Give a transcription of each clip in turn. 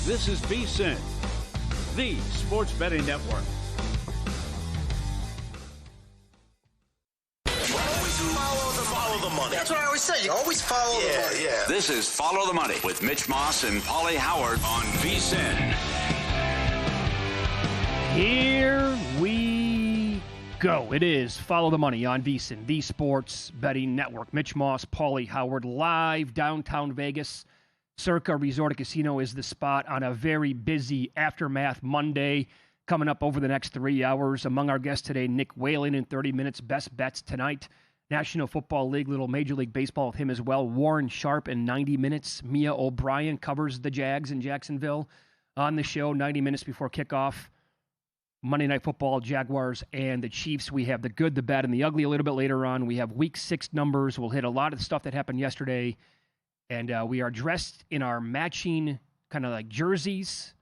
This is VSiN, the sports betting network. Follow the money. That's what I always say. You always follow the money. Yeah. This is Follow the Money with Mitch Moss and Paulie Howard on VSiN. Here we go. It is Follow the Money on VSiN, the sports betting network. Mitch Moss, Paulie Howard, live downtown Vegas. Circa Resort and Casino is the spot on a very busy Aftermath Monday. Coming up over the next 3 hours. Among our guests today, Nick Whalen in 30 minutes. Best bets tonight. National Football League, little Major League Baseball with him as well. Warren Sharp in 90 minutes. Mia O'Brien covers the Jags in Jacksonville on the show 90 minutes before kickoff. Monday Night Football, Jaguars, and the Chiefs. We have the good, the bad, and the ugly a little bit later on. We have Week 6 numbers. We'll hit a lot of the stuff that happened yesterday. And we are dressed in our matching kind of like jerseys,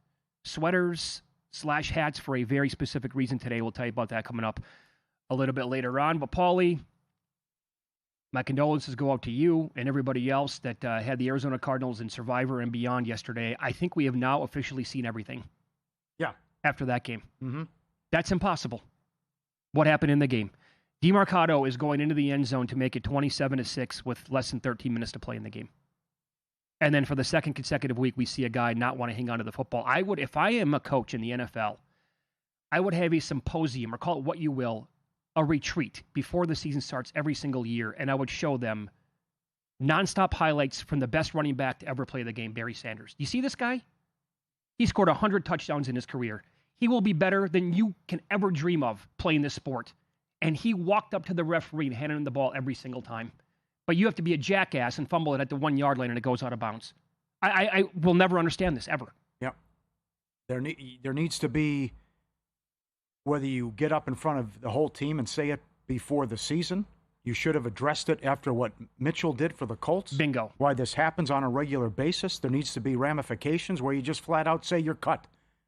sweaters, / hats for a very specific reason today. We'll tell you about that coming up a little bit later on. But, Paulie, my condolences go out to you and everybody else that had the Arizona Cardinals in Survivor and beyond yesterday. I think we have now officially seen everything. Yeah. After that game. Mm-hmm. That's impossible. What happened in the game? DeMarcado is going into the end zone to make it 27-6 with less than 13 minutes to play in the game. And then for the second consecutive week, we see a guy not want to hang on to the football. I would, if I am a coach in the NFL, I would have a symposium, or call it what you will, a retreat before the season starts every single year, and I would show them nonstop highlights from the best running back to ever play the game, Barry Sanders. You see this guy? He scored 100 touchdowns in his career. He will be better than you can ever dream of playing this sport. And he walked up to the referee and handed him the ball every single time. But you have to be a jackass and fumble it at the 1 yard line and it goes out of bounds. I will never understand this, ever. Yeah. There needs to be, whether you get up in front of the whole team and say it before the season, you should have addressed it after what Mitchell did for the Colts. Bingo. Why this happens on a regular basis. There needs to be ramifications where you just flat out say you're cut.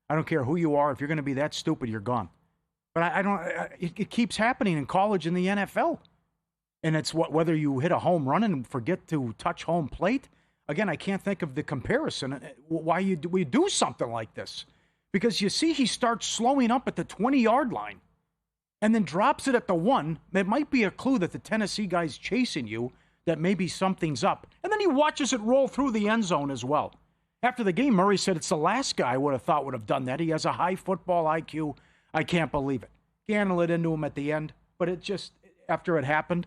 I don't care who you are. If you're going to be that stupid, you're gone. But I don't. It keeps happening in college and the NFL. And it's whether you hit a home run and forget to touch home plate. Again, I can't think of the comparison. Why we do something like this. Because you see he starts slowing up at the 20-yard line and then drops it at the 1. It might be a clue that the Tennessee guy's chasing you, that maybe something's up. And then he watches it roll through the end zone as well. After the game, Murray said it's the last guy I would have thought would have done that. He has a high football IQ. I can't believe it. Handle it into him at the end. But it just, after it happened,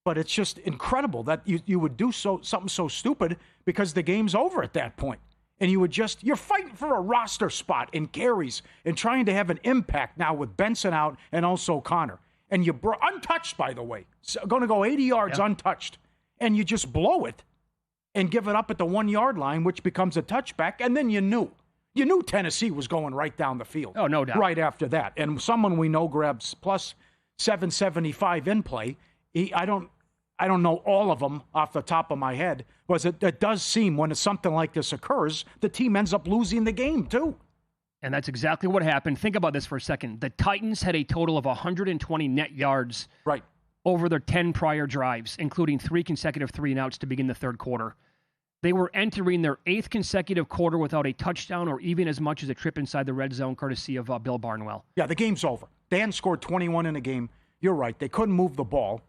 but it's just incredible that you would do something so stupid because the game's over at that point. And you would you're fighting for a roster spot in carries and trying to have an impact now with Benson out and also Connor. And untouched, by the way, going to go 80 yards untouched. And you just blow it and give it up at the 1 yard line, which becomes a touchback. And then you knew Tennessee was going right down the field. Oh, no doubt. Right after that. And someone we know grabs plus 775 in play. I don't know all of them off the top of my head. It does seem when something like this occurs, the team ends up losing the game too. And that's exactly what happened. Think about this for a second. The Titans had a total of 120 net yards over their 10 prior drives, including 3 consecutive 3-and-outs to begin the third quarter. They were entering their 8th consecutive quarter without a touchdown or even as much as a trip inside the red zone, courtesy of Bill Barnwell. Yeah, the game's over. They hadn't scored 21 in a game. You're right. They couldn't move the ball.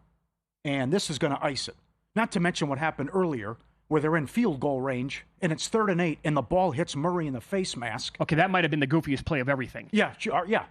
And this is going to ice it. Not to mention what happened earlier, where they're in field goal range, and it's 3rd and 8, and the ball hits Murray in the face mask. Okay, that might have been the goofiest play of everything. Yeah,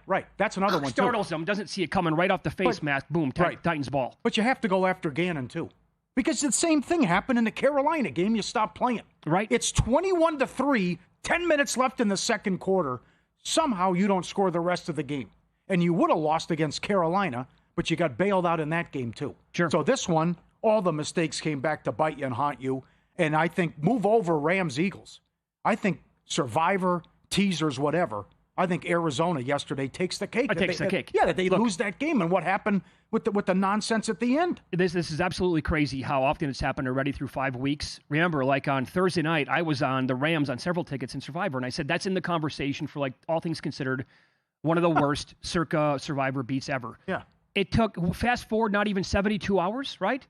right. That's another one, too. Startles him, doesn't see it coming right off the face mask. Boom, Titans ball. But you have to go after Gannon, too. Because the same thing happened in the Carolina game. You stop playing. Right. It's 21-3, 10 minutes left in the second quarter. Somehow you don't score the rest of the game. And you would have lost against Carolina, but you got bailed out in that game, too. Sure. So this one, all the mistakes came back to bite you and haunt you. And I think move over Rams-Eagles. I think Survivor, teasers, whatever. I think Arizona yesterday takes the cake. Takes the cake. Yeah, that they lose that game. And what happened with the nonsense at the end? This is absolutely crazy how often it's happened already through 5 weeks. Remember, like on Thursday night, I was on the Rams on several tickets in Survivor. And I said, that's in the conversation for, like, all things considered, one of the worst circa Survivor beats ever. Yeah. It took, fast forward, not even 72 hours, right?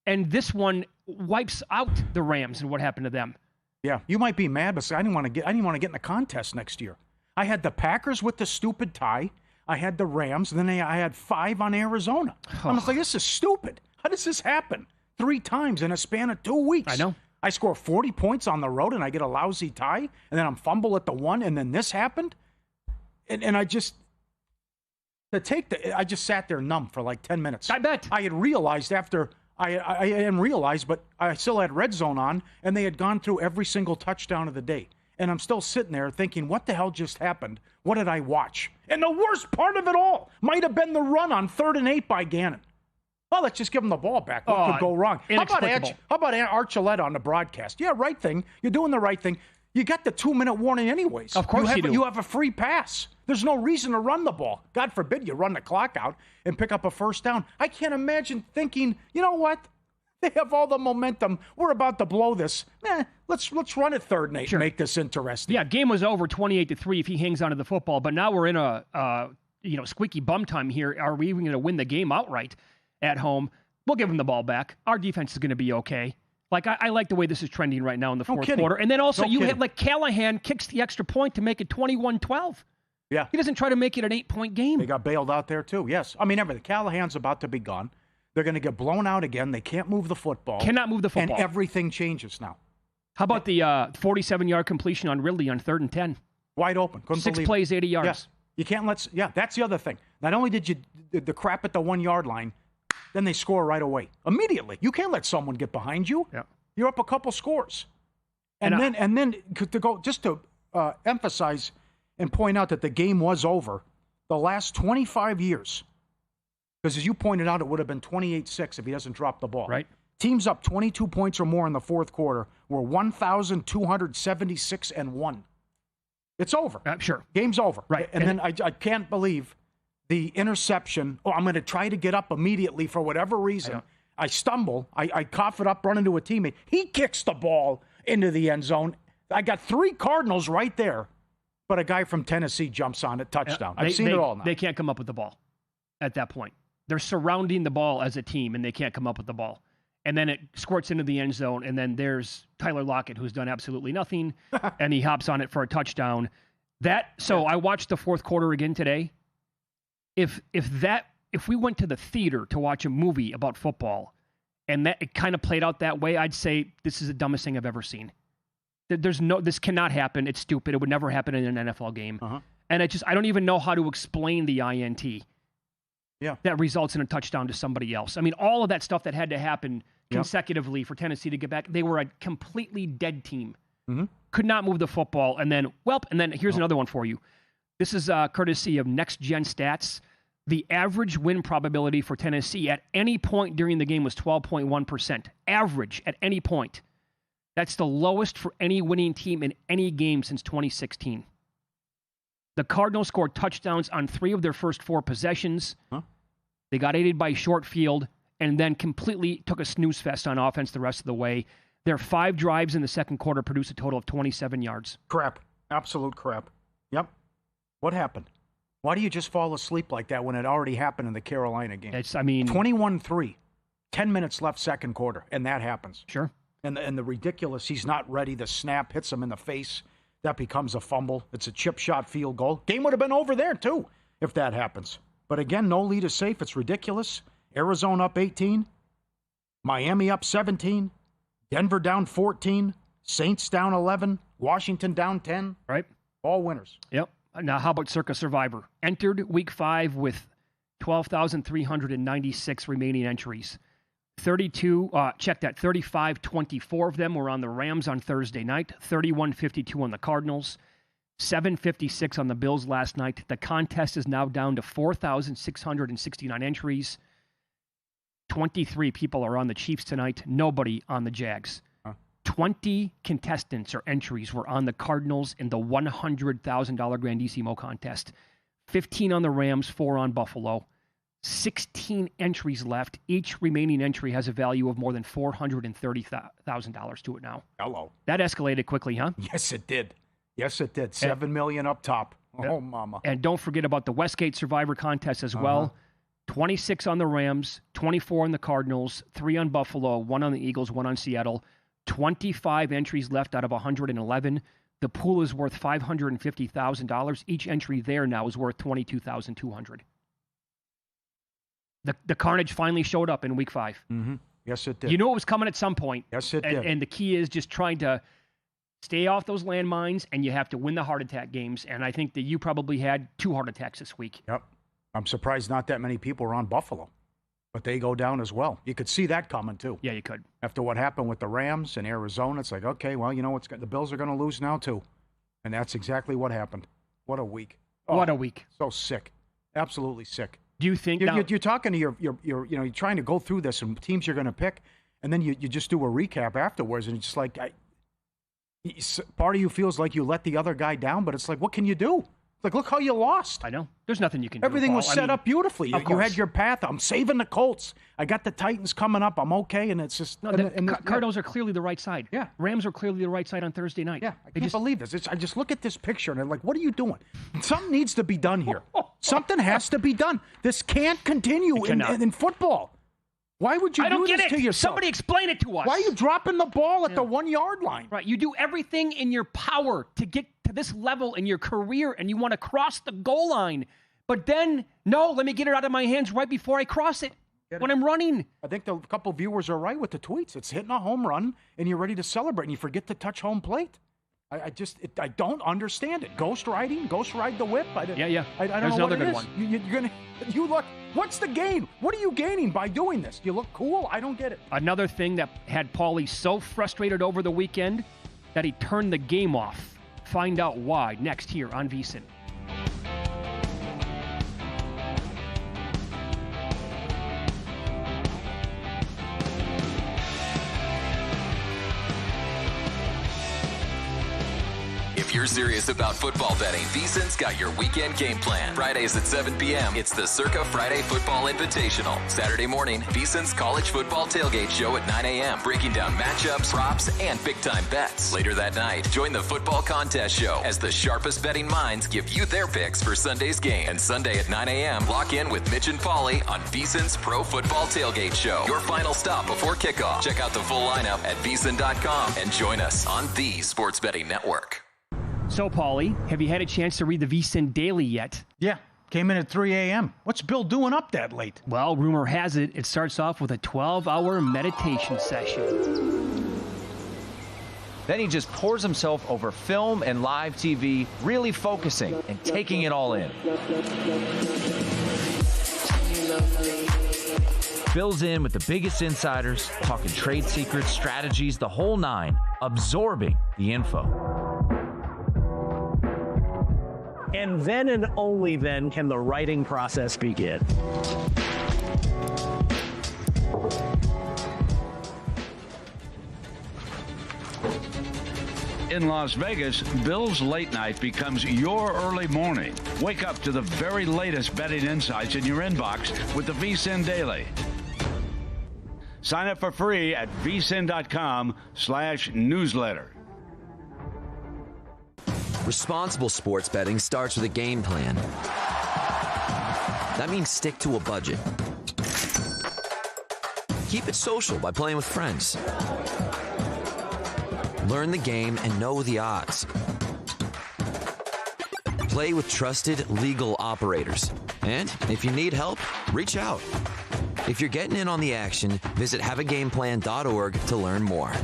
And this one wipes out the Rams and what happened to them. Yeah, you might be mad, but I didn't want to get in the contest next year. I had the Packers with the stupid tie. I had the Rams, and then I had 5 on Arizona. I was like, this is stupid. How does this happen 3 times in a span of 2 weeks? I know. I score 40 points on the road, and I get a lousy tie, and then I'm fumble at the 1, and then this happened? And I just... I just sat there numb for like 10 minutes. I bet. I had realized after... I hadn't realized, but I still had Red Zone on, and they had gone through every single touchdown of the day. And I'm still sitting there thinking, what the hell just happened? What did I watch? And the worst part of it all might have been the run on 3rd and 8 by Gannon. Well, let's just give him the ball back. What could go wrong? How about Archuleta on the broadcast? Yeah, right thing. You're doing the right thing. You got the 2-minute warning anyways. Of course you do. You have a free pass. There's no reason to run the ball. God forbid you run the clock out and pick up a first down. I can't imagine thinking, you know what? They have all the momentum. We're about to blow this. Let's run it 3rd and 8 and make this interesting. Yeah, game was over 28-3 if he hangs onto the football. But now we're in a squeaky bum time here. Are we even going to win the game outright at home? We'll give him the ball back. Our defense is going to be okay. Like, I like the way this is trending right now in the fourth quarter. And then also you hit, like, Callahan kicks the extra point to make it 21-12. Yeah. He doesn't try to make it an 8-point game. They got bailed out there, too. Yes. I mean, everything. Callahan's about to be gone. They're going to get blown out again. They can't move the football. Cannot move the football. And everything changes now. How about the 47-yard completion on Ridley on 3rd and 10? Wide open. Couldn't 6 believe plays, 80 yards. Yes. You can't that's the other thing. Not only did you the crap at the 1-yard line, then they score right away. Immediately. You can't let someone get behind you. Yeah. You're up a couple scores. And then to go just to emphasize and point out that the game was over, the last 25 years, because as you pointed out, it would have been 28-6 if he doesn't drop the ball. Right. Teams up 22 points or more in the fourth quarter were 1,276-1. It's over. Sure. Game's over. Right. And then I can't believe the interception. Oh, I'm going to try to get up immediately for whatever reason. I stumble. I cough it up, run into a teammate. He kicks the ball into the end zone. I got 3 Cardinals right there, but a guy from Tennessee jumps on it, touchdown. I've seen it all now. They can't come up with the ball at that point. They're surrounding the ball as a team, and they can't come up with the ball. And then it squirts into the end zone, and then there's Tyler Lockett, who's done absolutely nothing, and he hops on it for a touchdown. I watched the fourth quarter again today. If we went to the theater to watch a movie about football, and that it kind of played out that way, I'd say this is the dumbest thing I've ever seen. This cannot happen. It's stupid. It would never happen in an NFL game. And I don't even know how to explain the INT. Yeah. That results in a touchdown to somebody else. I mean, all of that stuff that had to happen consecutively for Tennessee to get back, they were a completely dead team. Could not move the football. And then here's another one for you. This is courtesy of Next Gen Stats. The average win probability for Tennessee at any point during the game was 12.1%. Average at any point. That's the lowest for any winning team in any game since 2016. The Cardinals scored touchdowns on 3 of their first 4 possessions. They got aided by short field and then completely took a snooze fest on offense the rest of the way. Their 5 drives in the second quarter produced a total of 27 yards. Crap. Absolute crap. Yep. What happened? Why do you just fall asleep like that when it already happened in the Carolina game? 21-3, 10 minutes left second quarter, and that happens. Sure. And the ridiculous, he's not ready. The snap hits him in the face. That becomes a fumble. It's a chip shot field goal. Game would have been over there, too, if that happens. But again, no lead is safe. It's ridiculous. Arizona up 18. Miami up 17. Denver down 14. Saints down 11. Washington down 10. Right. All winners. Yep. Now, how about Circa Survivor? Entered week 5 with 12,396 remaining entries. 35-24 of them were on the Rams on Thursday night, 31-52 on the Cardinals, 756 on the Bills last night. The contest is now down to 4,669 entries. 23 people are on the Chiefs tonight, nobody on the Jags. 20 contestants or entries were on the Cardinals in the $100,000 Grandissimo contest. 15 on the Rams, 4 on Buffalo. 16 entries left. Each remaining entry has a value of more than $430,000 to it now. Hello. That escalated quickly, huh? Yes, it did. Yes, it did. $7 million up top. Oh, mama. And don't forget about the Westgate Survivor contest as well. 26 on the Rams, 24 on the Cardinals, 3 on Buffalo, 1 on the Eagles, 1 on Seattle. 25 entries left out of 111. The pool is worth $550,000. Each entry there now is worth $22,200. The carnage finally showed up in week 5. Mm-hmm. Yes, it did. You knew it was coming at some point. Yes, it did. And the key is just trying to stay off those landmines, and you have to win the heart attack games. And I think that you probably had 2 heart attacks this week. Yep. I'm surprised not that many people are on Buffalo, but they go down as well. You could see that coming, too. Yeah, you could. After what happened with the Rams and Arizona, it's like, okay, well, you know what's the Bills are going to lose now, too. And that's exactly what happened. What a week. Oh, what a week. So sick. Absolutely sick. Do you think you're talking to your you're trying to go through this and teams you're going to pick, and then you just do a recap afterwards, and it's just like part of you feels like you let the other guy down, but it's like, what can you do? Like, look how you lost. I know. There's nothing you can do. Everything was set up beautifully. You had your path. I'm saving the Colts. I got the Titans coming up. I'm okay, and it's just Cardinals are clearly the right side. Yeah. Rams are clearly the right side on Thursday night. Yeah, I can't believe this. I just look at this picture, and I'm like, what are you doing? Something needs to be done here. Something has to be done. This can't continue in football. Why would you do this to yourself? Somebody explain it to us. Why are you dropping the ball at the 1 yard line? Right. You do everything in your power to get to this level in your career, and you want to cross the goal line. But then, no, let me get it out of my hands right before I cross it when I'm running. I think a couple viewers are right with the tweets. It's hitting a home run, and you're ready to celebrate, and you forget to touch home plate. I don't understand it. Ghost ride the whip. I don't There's know what another it good is. one. You look. What's the gain? What are you gaining by doing this? You look cool. I don't get it. Another thing that had Paulie so frustrated over the weekend that he turned the game off. Find out why next here on VSiN. If you're serious about football betting, VSiN's got your weekend game plan. Fridays at 7 p.m., it's the Circa Friday Football Invitational. Saturday morning, VSiN's college football tailgate show at 9 a.m., breaking down matchups, props, and big-time bets. Later that night, join the football contest show as the sharpest betting minds give you their picks for Sunday's game. And Sunday at 9 a.m., lock in with Mitch and Paulie on VSiN's Pro Football Tailgate Show. Your final stop before kickoff. Check out the full lineup at VSiN.com and join us on the Sports Betting Network. So, Paulie, have you had a chance to read the VSiN Daily yet? Yeah, came in at 3 a.m. What's Bill doing up that late? Well, rumor has it, it starts off with a 12-hour meditation session. Then he just pours himself over film and live TV, really focusing and taking it all in. Bill's in with the biggest insiders, talking trade secrets, strategies, the whole nine, absorbing the info. And then and only then can the writing process begin. In Las Vegas, Bill's late night becomes your early morning. Wake up to the very latest betting insights in your inbox with the VSiN Daily. Sign up for free at vsin.com/newsletter. Responsible sports betting starts with a game plan. That means stick to a budget. Keep it social by playing with friends. Learn the game and know the odds. Play with trusted legal operators. And if you need help, reach out. If you're getting in on the action, visit haveagameplan.org to learn more.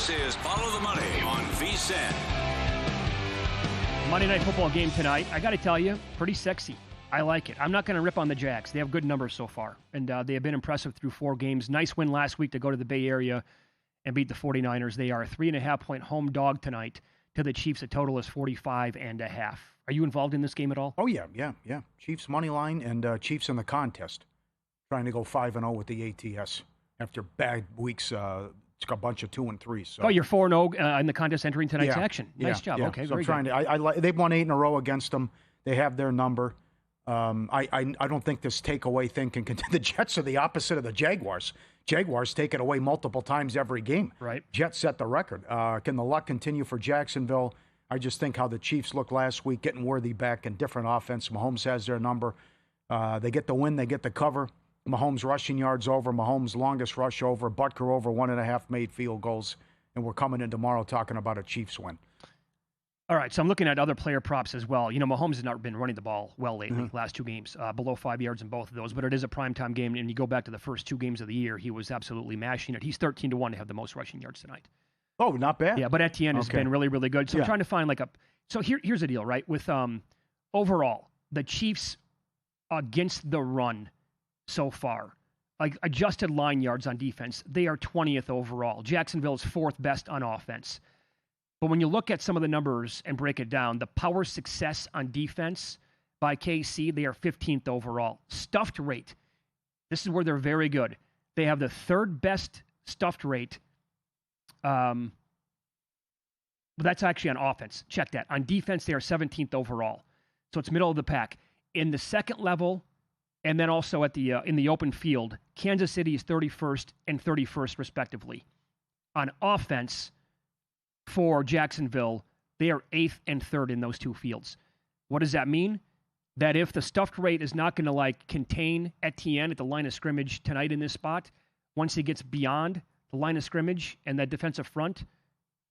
This is Follow the Money on VSiN. Monday Night Football game tonight. I got to tell you, pretty sexy. I like it. I'm not going to rip on the Jags. They have good numbers so far, and they have been impressive through 4 games. Nice win last week to go to the Bay Area and beat the 49ers. They are a 3.5-point home dog tonight to the Chiefs. A total is 45.5. Are you involved in this game at all? Oh, yeah. Chiefs money line and Chiefs in the contest. Trying to go 5-0 with the ATS after bad weeks. It's a bunch of 2 and 3. So. Oh, you're 4-0 in the contest entering tonight's action. Nice job. Yeah. Okay, so very I'm trying good. to. They've won 8 in a row against them. They have their number. I don't think this takeaway thing can continue. The Jets are the opposite of the Jaguars. Jaguars take it away multiple times every game. Right. Jets set the record. Can the luck continue for Jacksonville? I just think how the Chiefs looked last week, getting Worthy back and different offense. Mahomes has their number. They get the win. They get the cover. Mahomes rushing yards over. Mahomes longest rush over. Butker over 1.5 made field goals. And we're coming in tomorrow talking about a Chiefs win. All right, so I'm looking at other player props as well. You know, Mahomes has not been running the ball well lately, last 2 games, below 5 yards in both of those. But it is a primetime game, and you go back to the first 2 games of the year, he was absolutely mashing it. He's 13-1 to have the most rushing yards tonight. Oh, not bad. Yeah, but Etienne has been really, really good. So I'm trying to find So here's the deal, right? With overall, the Chiefs against the run so far, like adjusted line yards on defense, they are 20th overall. Jacksonville is 4th best on offense. But when you look at some of the numbers and break it down, the power success on defense by KC, they are 15th overall. Stuffed rate, this is where they're very good. They have the 3rd best stuffed rate. But that's actually on offense. Check that. On defense, they are 17th overall. So it's middle of the pack. In the second level, and then also at the in the open field, Kansas City is 31st and 31st, respectively. On offense, for Jacksonville, they are 8th and 3rd in those 2 fields. What does that mean? That if the stuffed rate is not going to contain Etienne at the line of scrimmage tonight in this spot, once he gets beyond the line of scrimmage and that defensive front,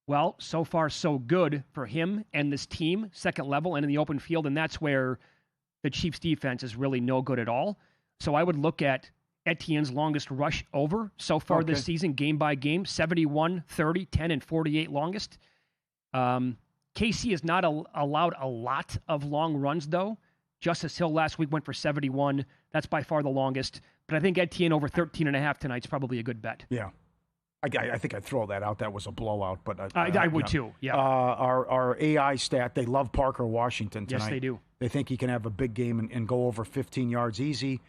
well, so far so good for him and this team, second level and in the open field, and that's where the Chiefs defense is really no good at all. So I would look at Etienne's longest rush over so far this season, game by game, 71, 30, 10, and 48 longest. KC has not allowed a lot of long runs, though. Justice Hill last week went for 71. That's by far the longest. But I think Etienne over 13.5 tonight is probably a good bet. Yeah. I think I'd throw that out. That was a blowout. But I would too, yeah. Our AI stat, they love Parker Washington tonight. Yes, they do. They think he can have a big game and go over 15 yards easy.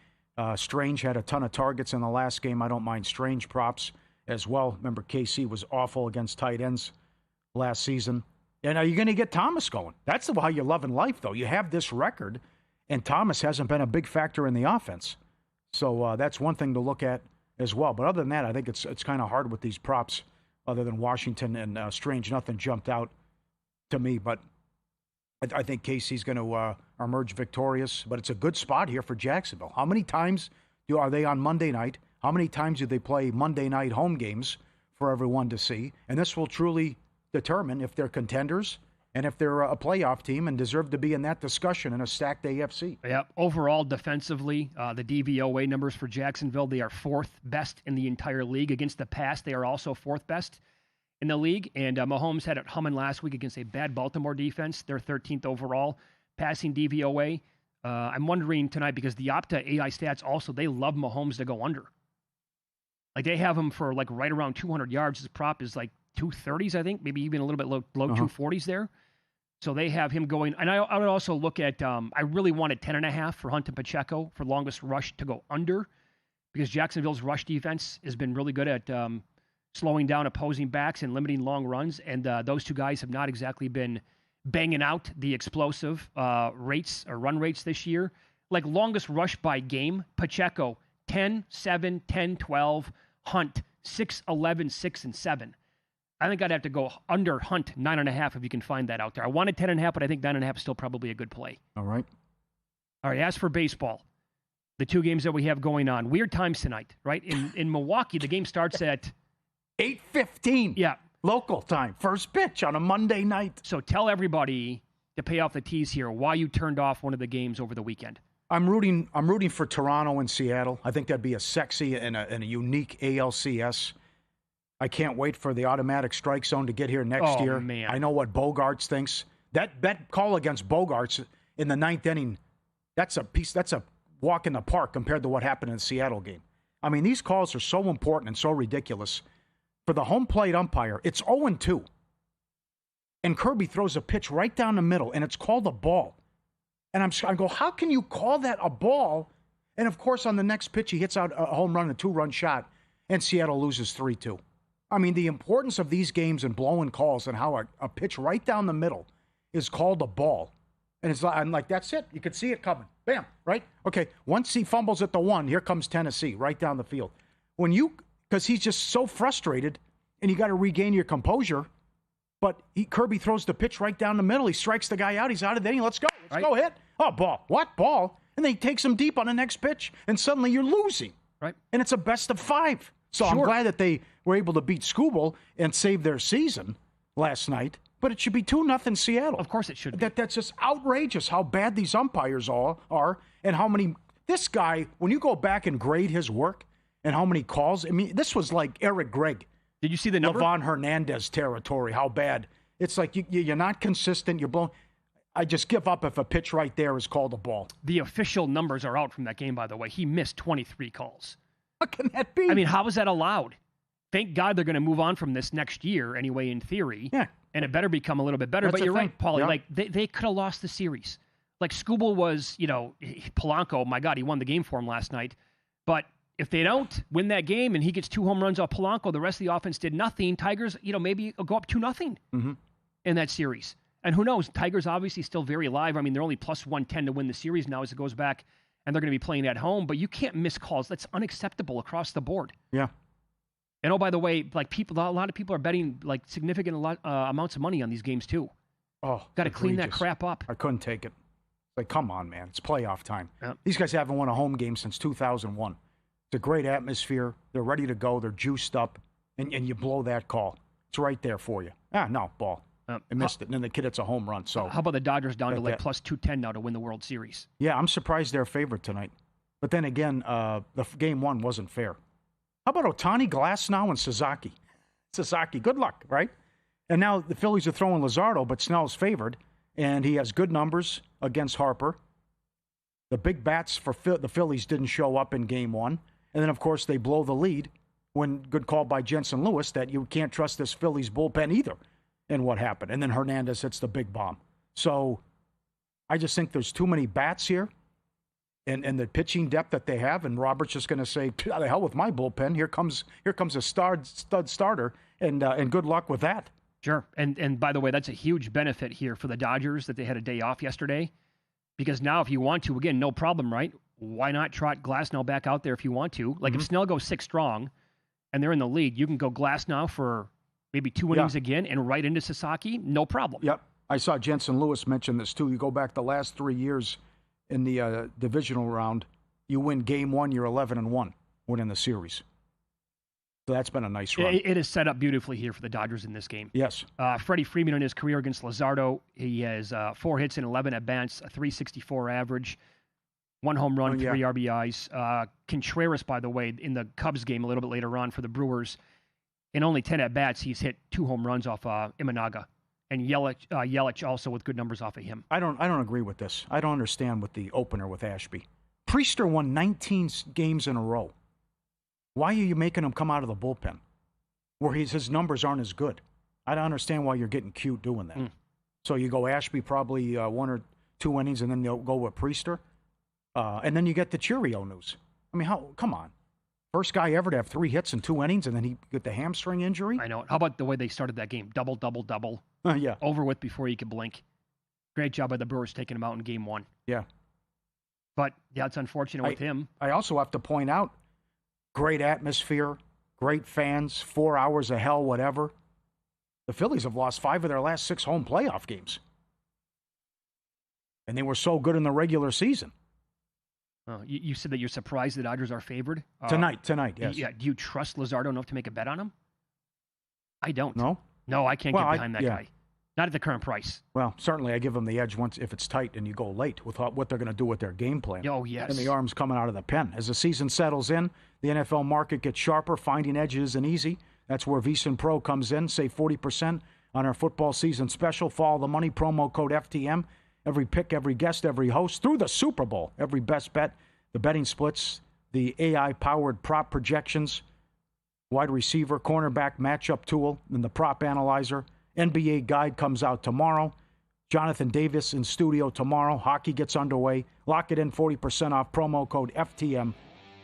Strange had a ton of targets in the last game. I don't mind Strange props as well. Remember, KC was awful against tight ends last season. And are you going to get Thomas going? That's how you love in life, though. You have this record, and Thomas hasn't been a big factor in the offense. So that's one thing to look at as well. But other than that, I think it's kind of hard with these props. Other than Washington and Strange, nothing jumped out to me. But I think KC's going to emerge victorious. But it's a good spot here for Jacksonville. How many times are they on Monday night? How many times do they play Monday night home games for everyone to see? And this will truly determine if they're contenders and if they're a playoff team and deserve to be in that discussion in a stacked AFC. Yeah, overall, defensively, the DVOA numbers for Jacksonville, they are 4th best in the entire league. Against the pass, they are also 4th best in the league. And Mahomes had it humming last week against a bad Baltimore defense. They're 13th overall. Passing DVOA, I'm wondering tonight, because the Opta AI stats also, they love Mahomes to go under. Like, they have him for, right around 200 yards. His prop is, 230s, I think, maybe even a little bit low 240s there. So they have him going. And I would also look at, I really wanted 10.5 for Hunt and Pacheco for longest rush to go under, because Jacksonville's rush defense has been really good at slowing down opposing backs and limiting long runs. And those 2 guys have not exactly been banging out the explosive rates or run rates this year. Like longest rush by game, Pacheco, 10, 7, 10, 12, Hunt, 6, 11, 6, and 7. I think I'd have to go under Hunt 9.5 if you can find that out there. I wanted 10.5, but I think 9.5 is still probably a good play. All right. As for baseball, the 2 games that we have going on, weird times tonight, right? In Milwaukee, the game starts at 8:15. Yeah. Local time. First pitch on a Monday night. So tell everybody to pay off the tees here why you turned off one of the games over the weekend. I'm rooting for Toronto and Seattle. I think that'd be a sexy and a unique ALCS. I can't wait for the automatic strike zone to get here next year. Man. I know what Bogarts thinks. That call against Bogarts in the ninth inning, that's a walk in the park compared to what happened in the Seattle game. I mean, these calls are so important and so ridiculous. For the home plate umpire, it's 0-2. And Kirby throws a pitch right down the middle, and it's called a ball. And I go, how can you call that a ball? And, of course, on the next pitch, he hits out a home run, a 2-run shot, and Seattle loses 3-2. I mean, the importance of these games and blowing calls and how a pitch right down the middle is called a ball. And I'm like, that's it. You could see it coming. Bam, right? Okay, once he fumbles at the 1, here comes Tennessee right down the field. Because he's just so frustrated, and you got to regain your composure. But Kirby throws the pitch right down the middle. He strikes the guy out. He's out of the inning. Let's go. Let's go hit. Oh, ball. What? Ball? And then he takes him deep on the next pitch, and suddenly you're losing. Right. And it's a best of 5. So I'm glad that they were able to beat Scoobel and save their season last night. But it should be 2-0 Seattle. Of course it should be. That's just outrageous how bad these umpires all are and how many. This guy, when you go back and grade his work and how many calls, I mean, this was like Eric Gregg. Did you see the number? Levon Hernandez territory, how bad. It's like you're not consistent. You're blown. I just give up if a pitch right there is called a ball. The official numbers are out from that game, by the way. He missed 23 calls. What can that be? I mean, how is that allowed? Thank God they're going to move on from this next year anyway, in theory. Yeah. And it better become a little bit better. That's but you're right, Paulie. Yeah. Like, they could have lost the series. Like, Scoobel was, Polanco, my God, he won the game for him last night. But if they don't win that game and he gets 2 home runs off Polanco, the rest of the offense did nothing, Tigers, maybe go up 2-0 in that series. And who knows? Tigers obviously still very alive. I mean, they're only plus 110 to win the series now as it goes back, and they're going to be playing at home. But you can't miss calls. That's unacceptable across the board. Yeah. And oh, by the way, like a lot of people are betting like significant amounts of money on these games too. Oh, got to clean that crap up. I couldn't take it. Like, come on, man. It's playoff time. Yep. These guys haven't won a home game since 2001. It's a great atmosphere. They're ready to go. They're juiced up, and you blow that call. It's right there for you. No, ball. I missed it. And then the kid hits a home run. So how about the Dodgers down to like plus 210 now to win the World Series? Yeah, I'm surprised they're favored tonight. But then again, the game 1 wasn't fair. How about Ohtani, Glasnow, and Sasaki? Sasaki, good luck, right? And now the Phillies are throwing Luzardo, but Snell's favored, and he has good numbers against Harper. The big bats for the Phillies didn't show up in game 1. And then, of course, they blow the lead when good call by Jensen Lewis that you can't trust this Phillies bullpen either. And what happened? And then Hernandez hits the big bomb. So I just think there's too many bats here and the pitching depth that they have. And Robert's just going to say, to the hell with my bullpen. Here comes a stud starter, and good luck with that. Sure. And by the way, that's a huge benefit here for the Dodgers that they had a day off yesterday. Because now if you want to, again, no problem, right? Why not trot Glasnow back out there if you want to? Like if Snell goes 6 strong and they're in the lead, you can go Glasnow for maybe 2 innings again and right into Sasaki, no problem. Yep. I saw Jensen Lewis mention this too. You go back the last 3 years in the divisional round, you win game 1, you're 11-1, winning the series. So that's been a nice run. It is set up beautifully here for the Dodgers in this game. Yes. Freddie Freeman in his career against Luzardo, he has 4 hits and 11 at-bats, a .364 average, 1 home run, 3 RBIs. Contreras, by the way, in the Cubs game a little bit later on for the Brewers, in only 10 at-bats, he's hit 2 home runs off Imanaga. And Yelich also with good numbers off of him. I don't agree with this. I don't understand with the opener with Ashby. Priester won 19 games in a row. Why are you making him come out of the bullpen where his numbers aren't as good? I don't understand why you're getting cute doing that. So you go Ashby probably 1 or 2 innings, and then you'll go with Priester. And then you get the Cheerio news. I mean, come on. First guy ever to have 3 hits in 2 innings, and then he get the hamstring injury. I know. How about the way they started that game? Double, double, double. Yeah. Over with before you could blink. Great job by the Brewers taking him out in game 1. Yeah. But, yeah, it's unfortunate with him. I also have to point out, great atmosphere, great fans, 4 hours of hell, whatever. The Phillies have lost 5 of their last 6 home playoff games. And they were so good in the regular season. You said that you're surprised the Dodgers are favored? Tonight, yes. Do you trust Luzardo enough to make a bet on him? I don't. No, I can't get behind that guy. Not at the current price. Well, certainly I give them the edge once if it's tight and you go late with what they're going to do with their game plan. Oh, yes. And the arms coming out of the pen. As the season settles in, the NFL market gets sharper. Finding edges isn't easy. That's where VSiN Pro comes in. Save 40% on our football season special. Follow the money, promo code FTM. Every pick, every guest, every host through the Super Bowl. Every best bet, the betting splits, the AI-powered prop projections, wide receiver, cornerback matchup tool, and the prop analyzer. NBA guide comes out tomorrow. Jonathan Davis in studio tomorrow. Hockey gets underway. Lock it in, 40% off, promo code FTM.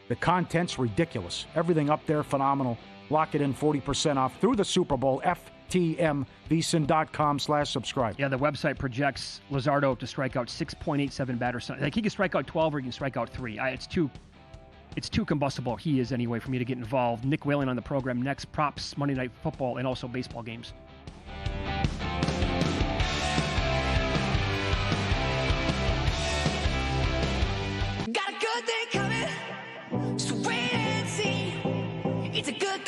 The content's ridiculous. Everything up there, phenomenal. Lock it in, 40% off through the Super Bowl. FTM, VSiN.com/subscribe. Yeah, the website projects Luzardo to strike out 6.87 batters. Like, he can strike out 12 or he can strike out 3. It's too combustible. He is, anyway, for me to get involved. Nick Whalen on the program next. Props, Monday Night Football, and also baseball games. Got a good thing coming, so wait and see. It's a good.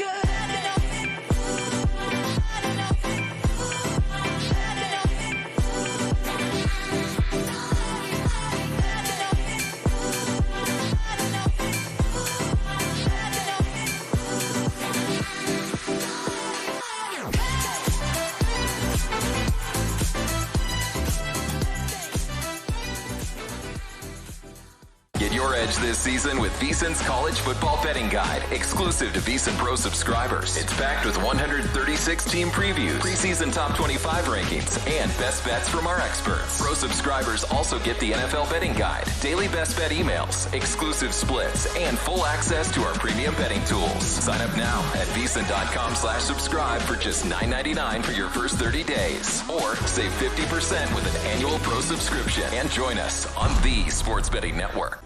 Get your edge this season with VSiN's College Football Betting Guide, exclusive to VSiN Pro subscribers. It's packed with 136 team previews, preseason top 25 rankings, and best bets from our experts. Pro subscribers also get the NFL Betting Guide, daily best bet emails, exclusive splits, and full access to our premium betting tools. Sign up now at VSiN.com/subscribe for just $9.99 for your first 30 days. Or save 50% with an annual Pro subscription and join us on the Sports Betting Network.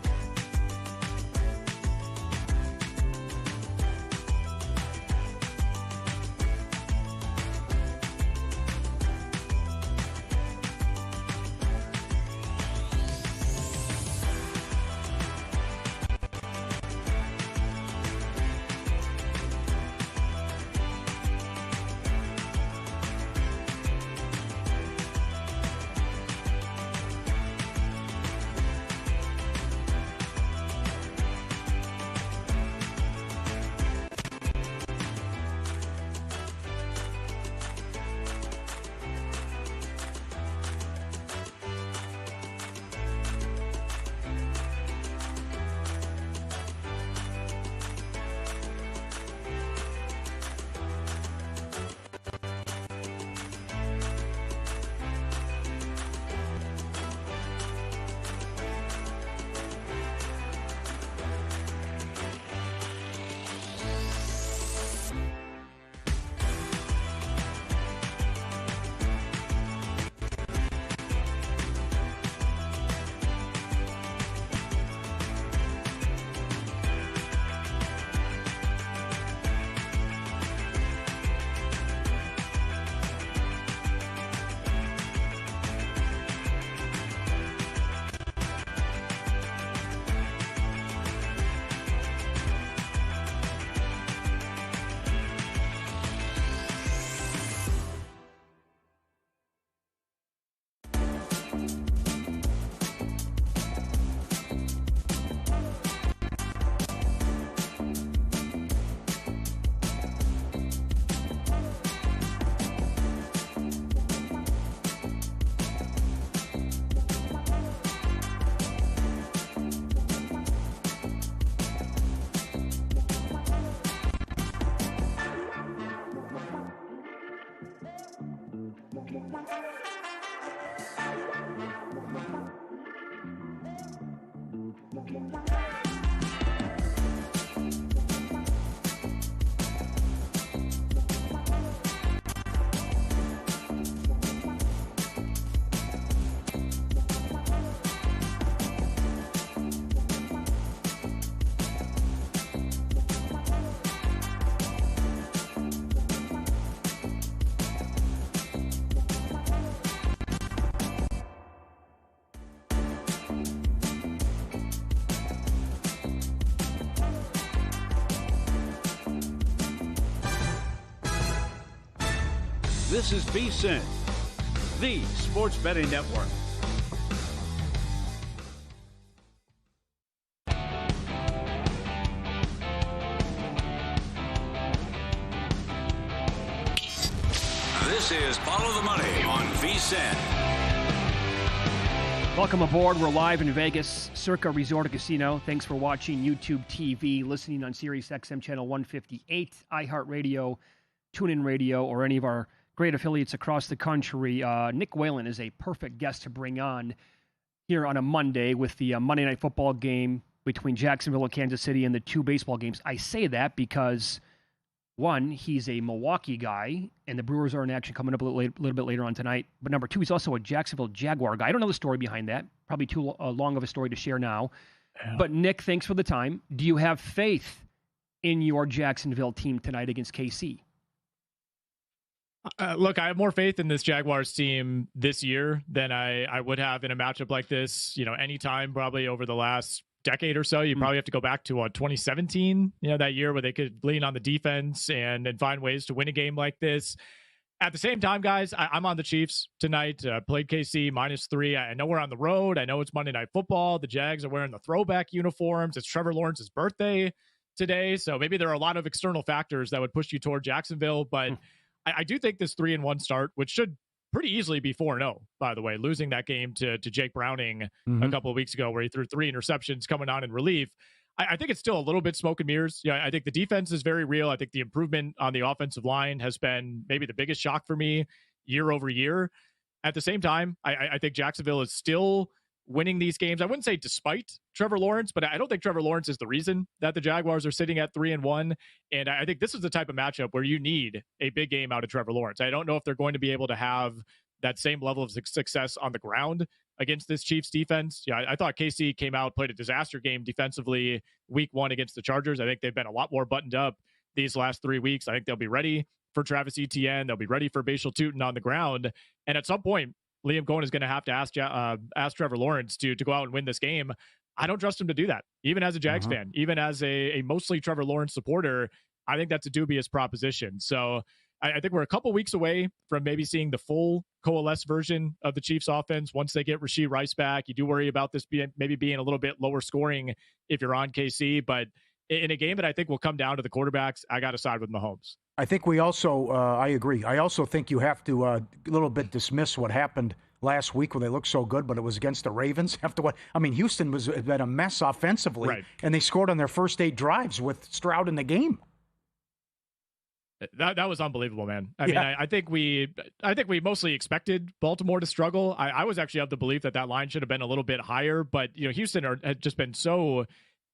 This is VSiN, the Sports Betting Network. This is Follow the Money on VSiN. Welcome aboard. We're live in Vegas, Circa Resort and Casino. Thanks for watching YouTube TV, listening on Sirius XM Channel 158, iHeartRadio, TuneIn Radio, or any of our great affiliates across the country. Nick Whalen is a perfect guest to bring on here on a Monday with the Monday Night Football game between Jacksonville and Kansas City and the two baseball games. I say that because, one, he's a Milwaukee guy, and the Brewers are in action coming up a little bit later on tonight. But number two, he's also a Jacksonville Jaguar guy. I don't know the story behind that. Probably too long of a story to share now. Yeah. But, Nick, thanks for the time. Do you have faith in your Jacksonville team tonight against KC? Look, I have more faith in this Jaguars team this year than I would have in a matchup like this, anytime probably over the last decade or so. You probably have to go back to 2017, that year where they could lean on the defense and find ways to win a game like this. At the same time, guys, I'm on the Chiefs tonight. Played KC -3. I know we're on the road. I know it's Monday Night Football. The Jags are wearing the throwback uniforms. It's Trevor Lawrence's birthday today. So maybe there are a lot of external factors that would push you toward Jacksonville, but I do think this 3-1 start, which should pretty easily be 4-0, by the way, losing that game to Jake Browning a couple of weeks ago where he threw 3 interceptions coming on in relief. I think it's still a little bit smoke and mirrors. I think the defense is very real. I think the improvement on the offensive line has been maybe the biggest shock for me year over year. At the same time, I think Jacksonville is still winning these games. I wouldn't say despite Trevor Lawrence, but I don't think Trevor Lawrence is the reason that the Jaguars are sitting at 3-1. And I think this is the type of matchup where you need a big game out of Trevor Lawrence. I don't know if they're going to be able to have that same level of success on the ground against this Chiefs defense. I thought KC came out, played a disaster game defensively week 1 against the Chargers. I think they've been a lot more buttoned up these last 3 weeks. I think they'll be ready for Travis Etienne. They'll be ready for Bashal Tutin on the ground. And at some point, Liam Cohen is going to have to ask Trevor Lawrence to go out and win this game. I don't trust him to do that. Even as a Jags fan, even as a mostly Trevor Lawrence supporter, I think that's a dubious proposition. So I think we're a couple weeks away from maybe seeing the full coalesced version of the Chiefs offense. Once they get Rashee Rice back, you do worry about this maybe being a little bit lower scoring if you're on KC. But in a game that I think will come down to the quarterbacks, I got to side with Mahomes. I think we also, I agree. I also think you have to a little bit dismiss what happened last week where they looked so good, but it was against the Ravens. After what, I mean, Houston had been a mess offensively, and they scored on their first 8 drives with Stroud in the game. That was unbelievable, man. I mean, I think we mostly expected Baltimore to struggle. I was actually of the belief that line should have been a little bit higher, but Houston had just been so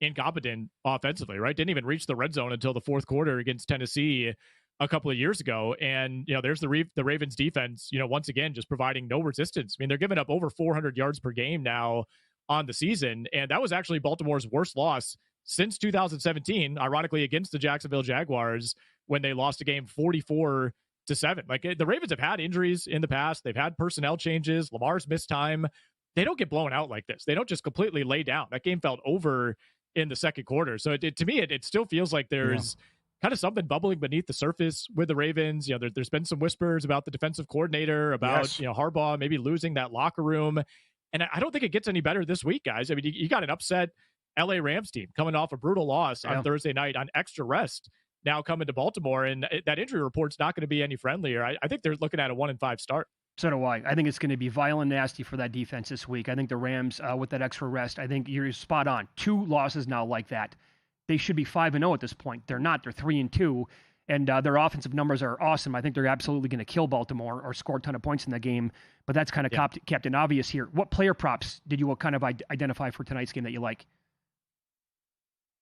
incompetent offensively, right? Didn't even reach the red zone until the fourth quarter against Tennessee a couple of years ago. And, there's the Ravens defense, once again, just providing no resistance. I mean, they're giving up over 400 yards per game now on the season. And that was actually Baltimore's worst loss since 2017, ironically, against the Jacksonville Jaguars when they lost a game 44-7. Like, the Ravens have had injuries in the past. They've had personnel changes. Lamar's missed time. They don't get blown out like this. They don't just completely lay down. That game felt over in the second quarter. So to me, it still feels like there's kind of something bubbling beneath the surface with the Ravens. There's been some whispers about the defensive coordinator, about Harbaugh maybe losing that locker room. And I don't think it gets any better this week, guys. I mean, you got an upset LA Rams team coming off a brutal loss on Thursday night on extra rest, now coming to Baltimore. And that injury report's not going to be any friendlier. I think they're looking at a 1-5 start. So do I. I think it's going to be violent, nasty for that defense this week. I think the Rams, with that extra rest, I think you're spot on. 2 losses now like that. They should be 5-0 at this point. They're not. They're 3-2, and their offensive numbers are awesome. I think they're absolutely going to kill Baltimore or score a ton of points in that game. But that's kind of Captain Obvious here. What player props did you kind of identify for tonight's game that you like?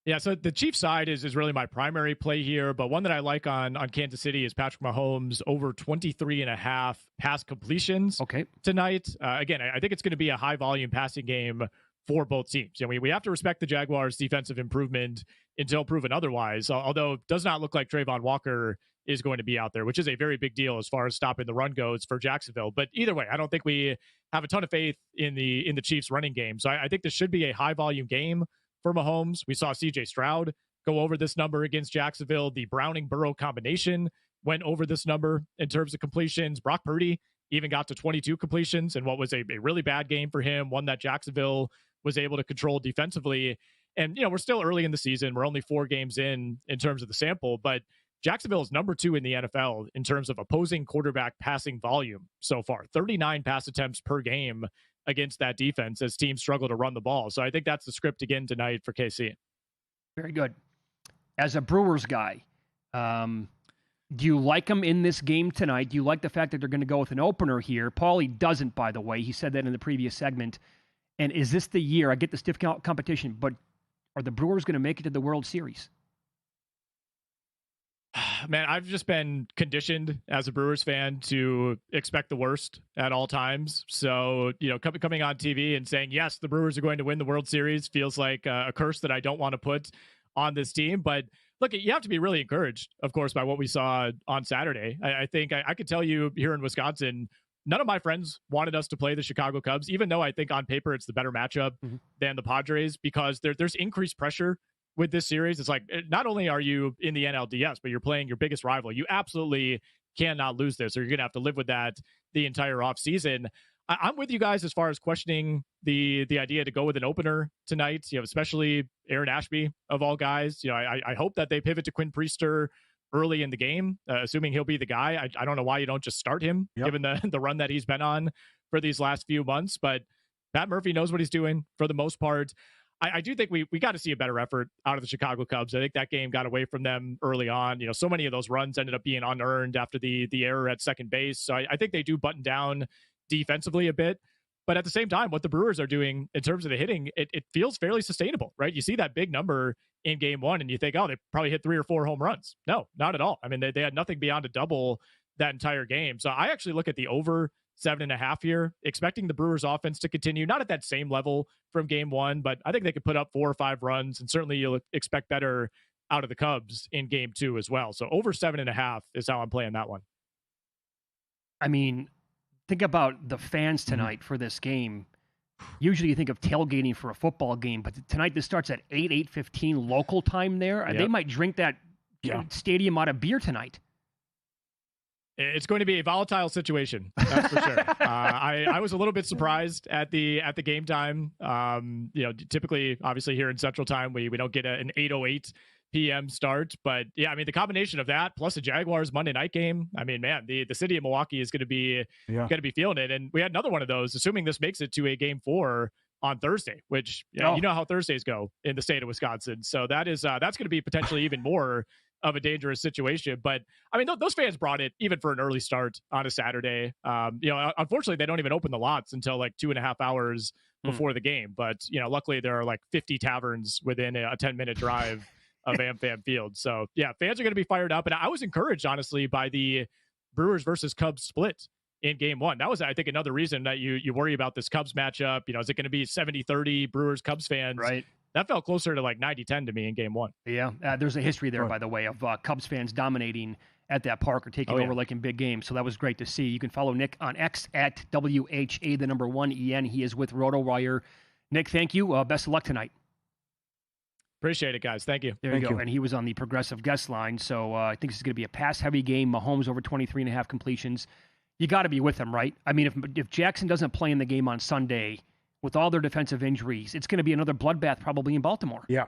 Yeah, so the Chiefs side is really my primary play here, but one that I like on Kansas City is Patrick Mahomes over 23.5 pass completions tonight. Again, I think it's going to be a high volume passing game for both teams. We have to respect the Jaguars' defensive improvement until proven otherwise, although it does not look like Trayvon Walker is going to be out there, which is a very big deal as far as stopping the run goes for Jacksonville. But either way, I don't think we have a ton of faith in the Chiefs running game. So I think this should be a high volume game for Mahomes. We saw CJ Stroud go over this number against Jacksonville. The Browning-Burrow combination went over this number in terms of completions. Brock Purdy even got to 22 completions in what was a really bad game for him, one that Jacksonville was able to control defensively. And, we're still early in the season. We're only 4 games in terms of the sample, but Jacksonville is number 2 in the NFL in terms of opposing quarterback passing volume so far. 39 pass attempts per game against that defense as teams struggle to run the ball. So I think that's the script again tonight for KC. Very good. As a Brewers guy, do you like them in this game tonight? Do you like the fact that they're going to go with an opener here? Paulie doesn't, by the way. He said that in the previous segment. And is this the year? I get the stiff competition, but are the Brewers going to make it to the World Series? Man, I've just been conditioned as a Brewers fan to expect the worst at all times. So, coming on TV and saying, yes, the Brewers are going to win the World Series feels like a curse that I don't want to put on this team. But look, you have to be really encouraged, of course, by what we saw on Saturday. I think I could tell you here in Wisconsin, none of my friends wanted us to play the Chicago Cubs, even though I think on paper it's the better matchup than the Padres, because there's increased pressure with this series. It's like, not only are you in the NLDS, but you're playing your biggest rival. You absolutely cannot lose this, or you're going to have to live with that the entire offseason. I'm with you guys as far as questioning the idea to go with an opener tonight, especially Aaron Ashby of all guys. I hope that they pivot to Quinn Priester early in the game, assuming he'll be the guy. I don't know why you don't just start him, given the run that he's been on for these last few months. But Pat Murphy knows what he's doing for the most part. I do think we got to see a better effort out of the Chicago Cubs. I think that game got away from them early on. So many of those runs ended up being unearned after the error at second base. So I think they do button down defensively a bit. But at the same time, what the Brewers are doing in terms of the hitting, it feels fairly sustainable, right? You see that big number in game 1 and you think, oh, they probably hit 3 or 4 home runs. No, not at all. I mean, they had nothing beyond a double that entire game. So I actually look at the over 7.5 here, expecting the Brewers offense to continue, not at that same level from game 1, but I think they could put up 4 or 5 runs, and certainly you'll expect better out of the Cubs in game 2 as well. So over 7.5 is how I'm playing that one. I mean, think about the fans tonight for this game. Usually you think of tailgating for a football game, but tonight this starts at 8:15 local time there. Yep. They might drink that stadium out of beer tonight. It's going to be a volatile situation, that's for sure. I was a little bit surprised at the game time. Typically, obviously here in Central Time, we don't get an 8:08 p.m. start, but yeah, I mean the combination of that plus the Jaguars Monday night game. I mean, man, the city of Milwaukee is going to be feeling it. And we had another one of those, assuming this makes it to a game 4 on Thursday, which you know how Thursdays go in the state of Wisconsin. So that's going to be potentially even more of a dangerous situation. But I mean, those fans brought it even for an early start on a Saturday. Unfortunately, they don't even open the lots until like 2.5 hours before the game. But, luckily there are like 50 taverns within a 10-minute drive of AmFam Field. So yeah, fans are going to be fired up. And I was encouraged, honestly, by the Brewers versus Cubs split in game 1. That was, I think, another reason that you worry about this Cubs matchup. Is it going to be 70-30 Brewers Cubs fans? Right. That felt closer to like 90-10 to me in game 1. Yeah, there's a history there, by the way, of Cubs fans dominating at that park or taking over like in big games. So that was great to see. You can follow Nick on X at WHA1EN. He is with RotoWire. Nick, thank you. Best of luck tonight. Appreciate it, guys. Thank you. There you go. And he was on the progressive guest line. So I think this is going to be a pass-heavy game. Mahomes over 23.5 completions. You got to be with him, right? I mean, if Jackson doesn't play in the game on Sunday, with all their defensive injuries, it's going to be another bloodbath probably in Baltimore. Yeah.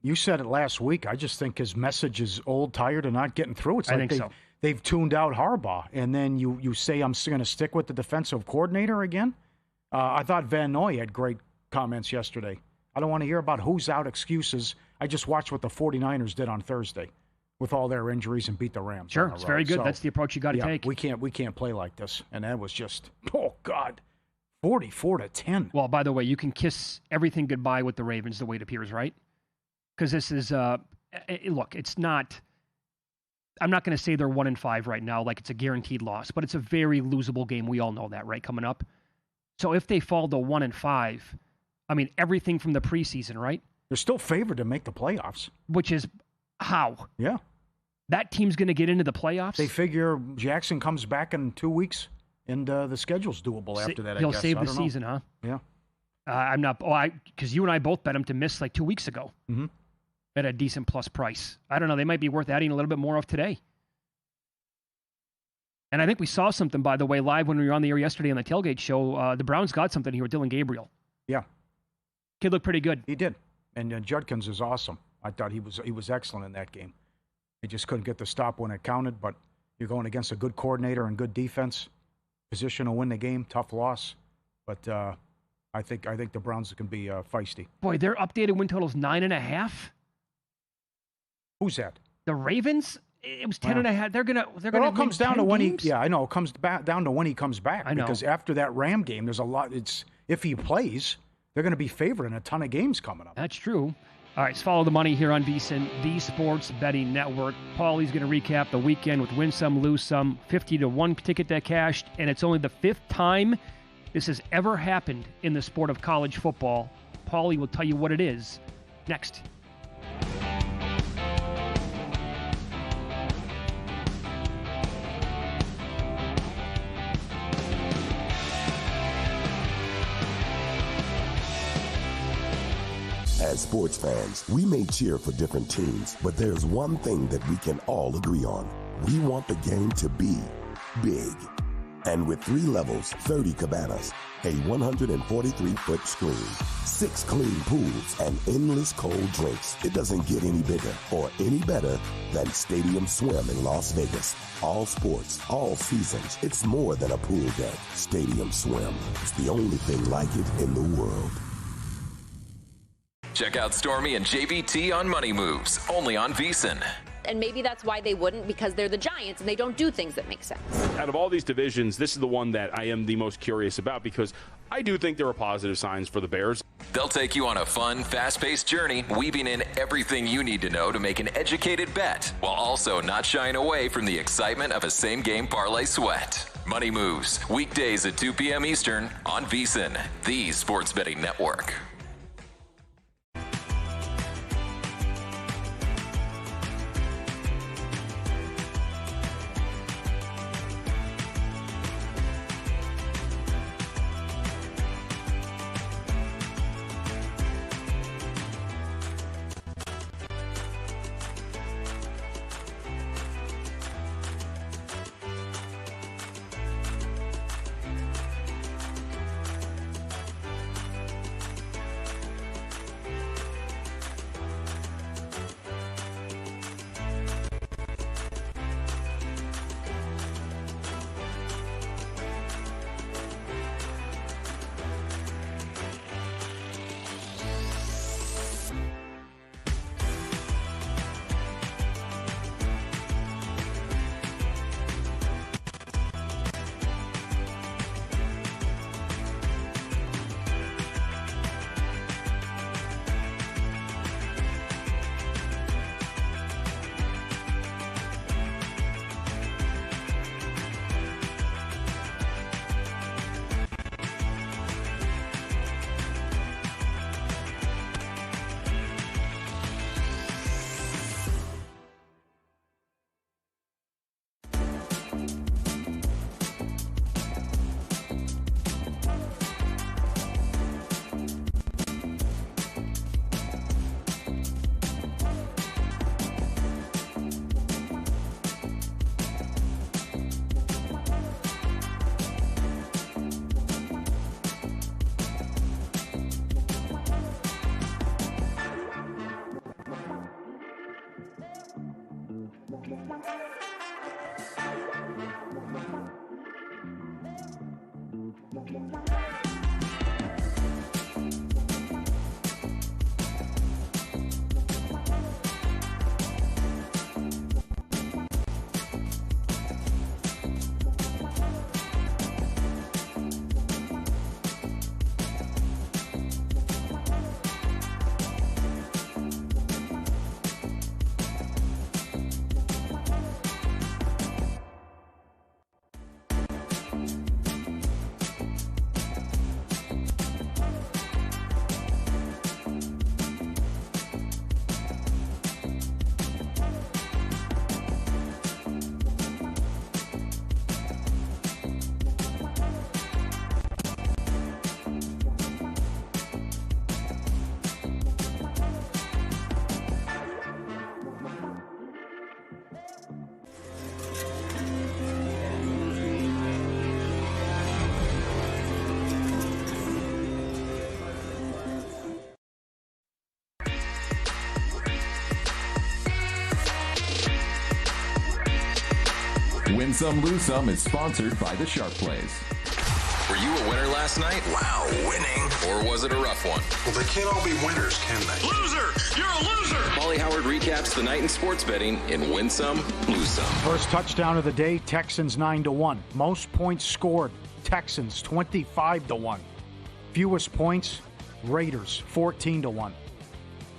You said it last week. I just think his message is old, tired, and not getting through. It's like they've tuned out Harbaugh. And then you say, I'm going to stick with the defensive coordinator again? I thought Van Noy had great comments yesterday. I don't want to hear about who's out excuses. I just watched what the 49ers did on Thursday with all their injuries and beat the Rams. Sure, it's very good. So, that's the approach you got to take. We can't play like this. And that was just, oh, God. 44-10. Well, by the way, you can kiss everything goodbye with the Ravens, the way it appears, right? Because this is, look, it's not, I'm not going to say they're 1-5 right now, like it's a guaranteed loss, but it's a very losable game. We all know that, right? Coming up. So if they fall to 1-5, I mean, everything from the preseason, right? They're still favored to make the playoffs. Which is how? Yeah. That team's going to get into the playoffs? They figure Jackson comes back in 2 weeks. And the schedule's doable after that, I guess. He'll save the season, huh? Yeah. I'm not, because you and I both bet him to miss like 2 weeks ago at a decent plus price. I don't know. They might be worth adding a little bit more of today. And I think we saw something, by the way, live when we were on the air yesterday on the tailgate show. The Browns got something here with Dylan Gabriel. Yeah. Kid looked pretty good. He did. And Judkins is awesome. I thought he was excellent in that game. They just couldn't get the stop when it counted, but you're going against a good coordinator and good defense. Position to win the game, tough loss. But I think the Browns can be feisty. Boy, their updated win total is 9.5. Who's that? The Ravens? It was 10.5. They're gonna. It all comes down to when games? he. Yeah, I know. It comes down to when he comes back. I know. Because after that Ram game, there's a lot. It's if he plays, they're going to be favored in a ton of games coming up. That's true. All right, let's follow the money here on VSiN, the Sports Betting Network. Paulie's going to recap the weekend with win some, lose some, 50-1 ticket that cashed, and it's only the 5th time this has ever happened in the sport of college football. Paulie will tell you what it is next. As sports fans, we may cheer for different teams, but there's one thing that we can all agree on. We want the game to be big. And with 3 levels, 30 cabanas, a 143-foot screen, 6 clean pools, and endless cold drinks, it doesn't get any bigger or any better than Stadium Swim in Las Vegas. All sports, all seasons. It's more than a pool deck. Stadium Swim. It's the only thing like it in the world. Check out Stormy and JVT on Money Moves, only on VSiN. And maybe that's why they wouldn't, because they're the Giants and they don't do things that make sense. Out of all these divisions, this is the one that I am the most curious about because I do think there are positive signs for the Bears. They'll take you on a fun, fast-paced journey, weaving in everything you need to know to make an educated bet, while also not shying away from the excitement of a same-game parlay sweat. Money Moves, weekdays at 2 p.m. Eastern on VSiN, the Sports Betting Network. Win Some, Lose Some is sponsored by the Sharp Plays. Were you a winner last night? Wow, winning. Or was it a rough one? Well, they can't all be winners, can they? Loser! You're a loser! Paulie Howard recaps the night in sports betting in Win Some, Lose Some. First touchdown of the day, Texans 9-1. Most points scored, Texans 25-1. Fewest points, Raiders 14-1.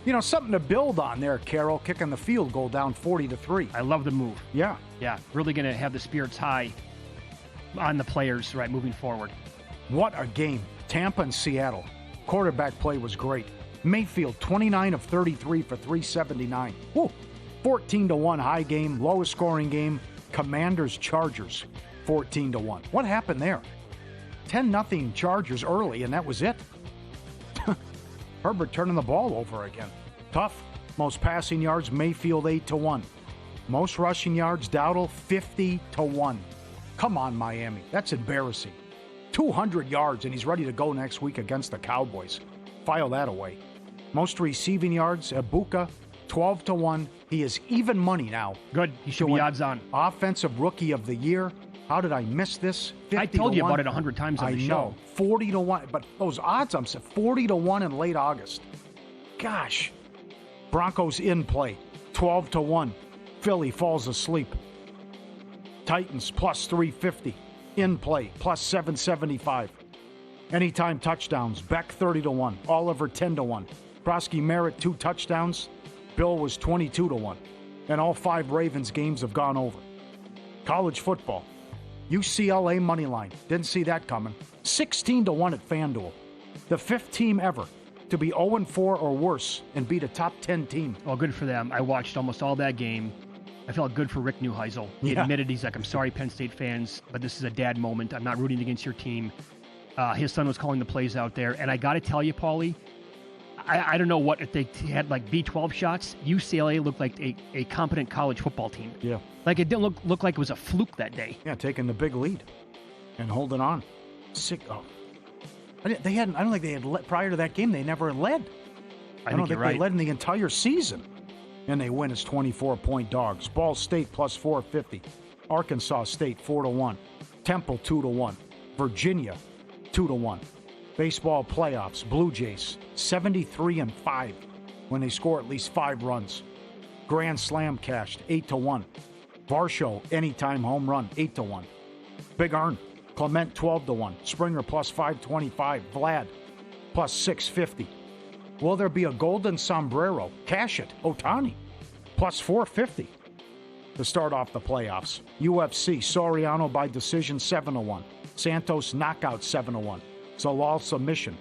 You know, something to build on there, Carroll, kicking the field goal down 40-3. I love the move. Yeah. Yeah, really going to have the spirits high on the players, right, moving forward. What a game. Tampa and Seattle. Quarterback play was great. Mayfield, 29 of 33 for 379. Woo! 14-1 high game, lowest scoring game. Commanders, Chargers, 14-1. What happened there? 10-0 Chargers early, and that was it. Herbert turning the ball over again. Tough. Most passing yards, Mayfield 8-1. Most rushing yards, Dowdle 50-1. Come on, Miami. That's embarrassing. 200 yards, and he's ready to go next week against the Cowboys. File that away. Most receiving yards, Ibuka 12-1. He is even money now. Good. He should be odds on. Offensive Rookie of the Year. How did I miss this? I told you about it 100 times on the show. 40-1, but those odds, I'm saying 40-1 in late August. Gosh. Broncos in play, 12-1. Philly falls asleep. Titans plus 350. In play, plus 775. Anytime touchdowns, Beck 30-1. Oliver 10-1. Prosky Merritt 2 touchdowns. Bill was 22-1. And all 5 Ravens games have gone over. College football. UCLA money line. Didn't see that coming. 16-1 at FanDuel. The 5th team ever to be 0-4 or worse and beat a top 10 team. Well, good for them. I watched almost all that game. I felt good for Rick Neuheisel. He admitted, he's like, I'm sorry, Penn State fans, but this is a dad moment. I'm not rooting against your team. His son was calling the plays out there. And I got to tell you, Paulie, I don't know what, if they had like B12 shots, UCLA looked like a competent college football team. Yeah. Like it didn't look like it was a fluke that day. Yeah, taking the big lead and holding on. I don't think they had led, prior to that game, they never led. I don't think they led in the entire season. And they win as 24-point dogs. Ball State plus 450. Arkansas State 4-1. Temple 2-1. Virginia 2-1. Baseball playoffs, Blue Jays 73-5 when they score at least 5 runs. Grand Slam cashed 8-1. Varsho anytime home run 8-1. Big Earn, Clement 12-1. Springer plus 525. Vlad plus 650. Will there be a golden sombrero? Cash it. Ohtani plus 450 to start off the playoffs. UFC Soriano by decision 7-1. Santos knockout 7-1. Zalal submission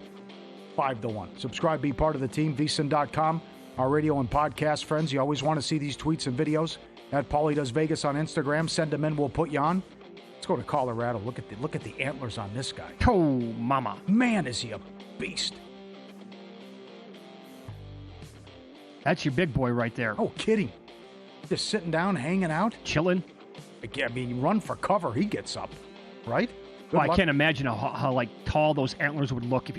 5-1. Subscribe, be part of the team. VSiN.com. Our radio and podcast friends. You always want to see these tweets and videos at Paulie Does Vegas on Instagram. Send them in. We'll put you on. Let's go to Colorado. Look at the antlers on this guy. Oh, mama. Man, is he a beast. That's your big boy right there. Oh, kidding. Just sitting down, hanging out. Chilling. I mean, run for cover. He gets up, right? Well, I can't imagine how like tall those antlers would look.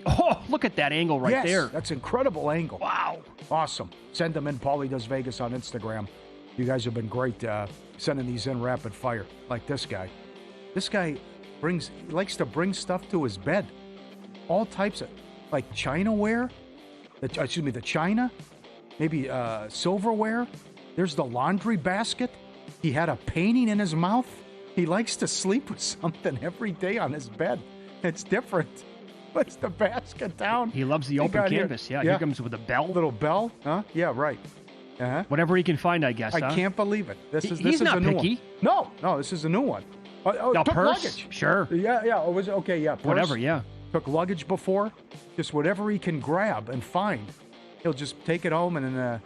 Look at that angle right there. That's incredible angle. Wow. Awesome. Send them in. Paulie Does Vegas on Instagram. You guys have been great sending these in rapid fire. Like this guy. This guy likes to bring stuff to his bed. All types of, like Chinaware. The China. Maybe silverware. There's the laundry basket. He had a painting in his mouth. He likes to sleep with something every day on his bed. It's different. Puts the basket down. He loves the open canvas. Yeah, here comes with a bell. Little bell? Huh? Yeah, right. Uh-huh. Whatever he can find, I guess. I can't believe it. He's not a new picky. one. No, this is a new one. No, took purse? luggage. Sure. Yeah. Was it okay? Yeah. Purse. Whatever. Yeah. Took luggage before. Just whatever he can grab and find, he'll just take it home, and then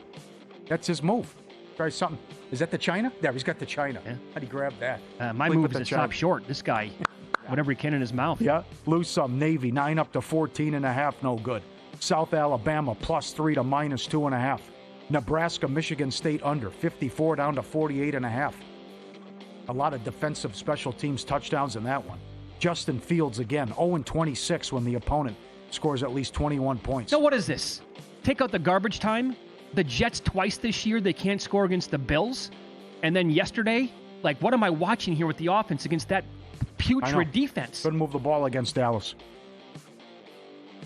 that's his move. Try something. Is that the China? There, he's got the China. Yeah. How'd he grab that? My move is to stop short. This guy, whatever he can in his mouth. Yeah. Lose some. Navy 9 up to 14.5. No good. South Alabama +3 to -2.5. Nebraska, Michigan State under 54 down to 48.5. A lot of defensive special teams touchdowns in that one. Justin Fields again 0-26 when the opponent scores at least 21 points. So what is this? Take out the garbage time. The Jets twice this year, they can't score against the Bills. And then yesterday, Like, what am I watching here with the offense against that putrid defense? Couldn't move the ball against Dallas.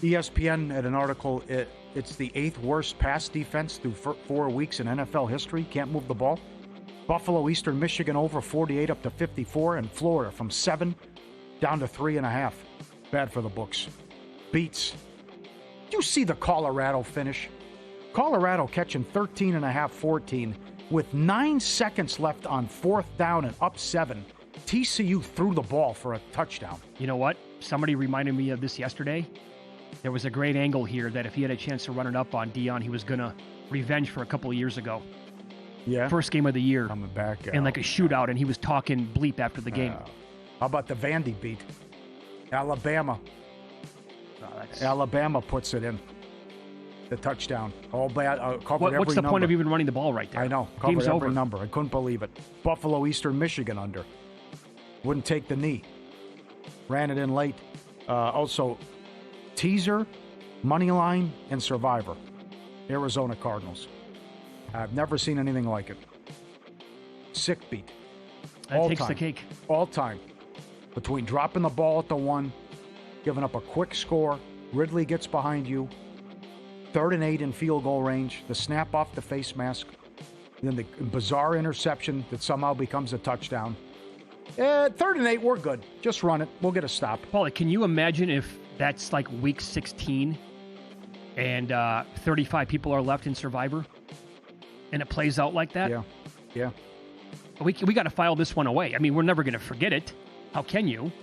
ESPN had an article, it's the 8th worst pass defense through 4 weeks in NFL history. Can't move the ball. Buffalo, Eastern Michigan over 48 up to 54, and Florida from 7 down to 3.5. Bad for the books. Beats. Did you see the Colorado finish? Colorado catching 13.5, 14 with 9 seconds left on 4th down and up 7. TCU threw the ball for a touchdown. You know what? Somebody reminded me of this yesterday. There was a great angle here that if he had a chance to run it up on Dion, he was going to revenge for a couple of years ago. Yeah. First game of the year. Coming back. In like a shootout, and he was talking bleep after the game. How about the Vandy beat? Alabama. Alabama puts it in. The touchdown. All bad. Covered What's the number. point of even running the ball right there? I know. Covered Game's every over. number. I couldn't believe it. Buffalo, Eastern Michigan under. Wouldn't take the knee. Ran it in late. Also, teaser, money line, and survivor. Arizona Cardinals. I've never seen anything like it. Sick beat. That takes the cake. All time. Between dropping the ball at the 1, giving up a quick score, Ridley gets behind you, 3rd and 8 in field goal range, the snap off the face mask, then the bizarre interception that somehow becomes a touchdown. 3rd and 8, we're good. Just run it. We'll get a stop. Paulie, can you imagine if that's like week 16 and 35 people are left in Survivor and it plays out like that? Yeah. We got to file this one away. I mean, we're never going to forget it. How can you?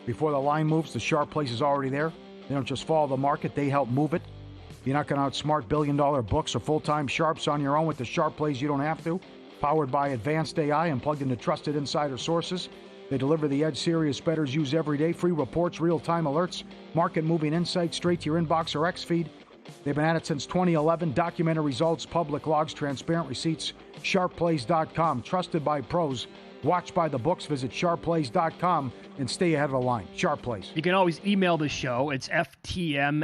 Before the line moves, the sharp place is already there. They don't just follow the market. They help move it. You're not going to outsmart billion-dollar books or full-time sharps on your own with the sharp plays you don't have to. Powered by advanced AI and plugged into trusted insider sources. They deliver the edge serious bettors use every day. Free reports, real-time alerts, market-moving insights straight to your inbox or X-feed. They've been at it since 2011. Documented results, public logs, transparent receipts. SharpPlays.com. Trusted by pros. Watched by the books. Visit SharpPlays.com and stay ahead of the line. Sharp Plays. You can always email the show. It's ftm@vsin.com.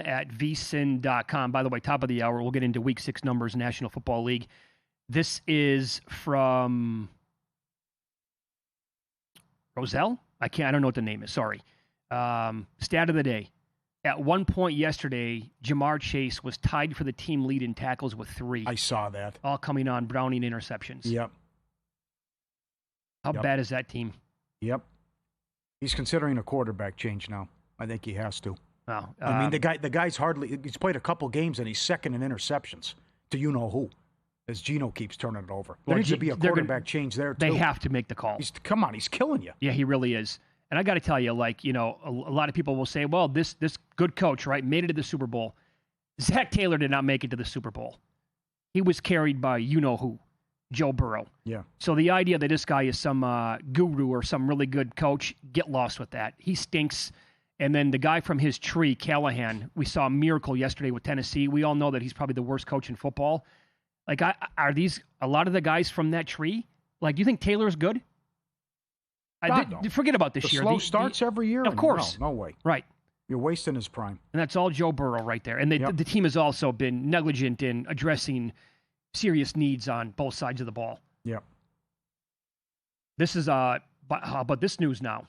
By the way, top of the hour, we'll get into Week 6 numbers, National Football League. This is from Roselle? I don't know what the name is. Sorry. Stat of the day. At one point yesterday, Jamar Chase was tied for the team lead in tackles with 3. I saw that. All coming on Browning interceptions. Yep. How bad is that team? Yep. He's considering a quarterback change now. I think he has to. Oh, I mean, the guy's he's played a couple games and he's second in interceptions to you know who, as Gino keeps turning it over. There needs to be a quarterback change there, too. They have to make the call. Come on, he's killing you. Yeah, he really is. And I got to tell you, like, you know, a lot of people will say, well, this good coach, right, made it to the Super Bowl. Zach Taylor did not make it to the Super Bowl. He was carried by you-know-who, Joe Burrow. Yeah. So the idea that this guy is some guru or some really good coach, get lost with that. He stinks. And then the guy from his tree, Callahan, we saw a miracle yesterday with Tennessee. We all know that he's probably the worst coach in football. Like, are these a lot of the guys from that tree? Like, do you think Taylor's good? Forget about this year. Slow starts every year? Of course. No way. Right. You're wasting his prime. And that's all Joe Burrow right there. And the team has also been negligent in addressing serious needs on both sides of the ball. Yep. This is how about this news now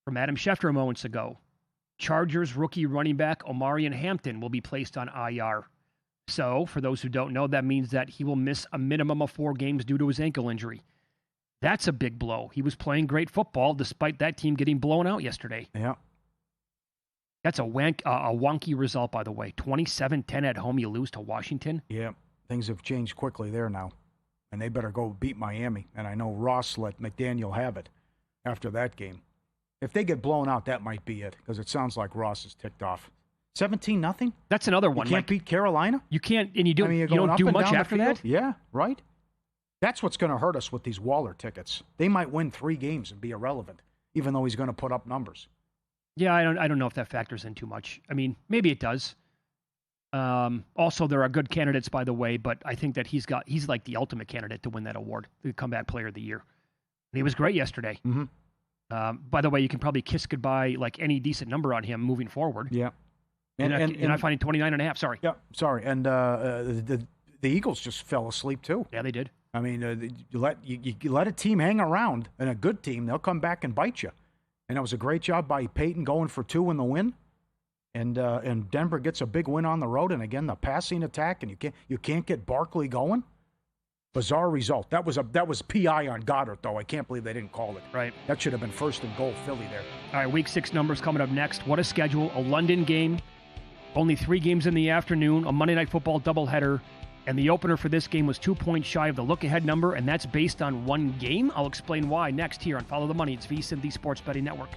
from Adam Schefter moments ago. Chargers rookie running back Omarion Hampton will be placed on IR. So, for those who don't know, that means that he will miss a minimum of 4 games due to his ankle injury. That's a big blow. He was playing great football despite that team getting blown out yesterday. Yeah. That's a wonky result, by the way. 27-10 at home, you lose to Washington. Yeah. Things have changed quickly there now. And they better go beat Miami. And I know Ross let McDaniel have it after that game. If they get blown out, that might be it. Because it sounds like Ross is ticked off. 17-0? That's another one. You can't beat Carolina? You can't, and you don't, you don't do much after that? Yeah, right? That's what's going to hurt us with these Waller tickets. They might win 3 games and be irrelevant, even though he's going to put up numbers. Yeah, I don't know if that factors in too much. I mean, maybe it does. Also, there are good candidates, by the way, but I think that he's like the ultimate candidate to win that award, the Comeback Player of the Year. And he was great yesterday. Mm-hmm. By the way, you can probably kiss goodbye like any decent number on him moving forward. Yeah. And I find him 29.5. Sorry. Yeah, sorry. And the Eagles just fell asleep, too. Yeah, they did. I mean, you let a team hang around, and a good team, they'll come back and bite you. And it was a great job by Peyton going for 2 in the win. And Denver gets a big win on the road. And again, the passing attack, and you can't get Barkley going. Bizarre result. That was PI on Goddard, though. I can't believe they didn't call it. Right. That should have been first and goal, Philly there. All right, Week 6 numbers coming up next. What a schedule. A London game. Only 3 games in the afternoon. A Monday Night Football doubleheader. And the opener for this game was 2 points shy of the look-ahead number, and that's based on 1 game. I'll explain why next here on Follow the Money. It's VSiN, the Sports Betting Network.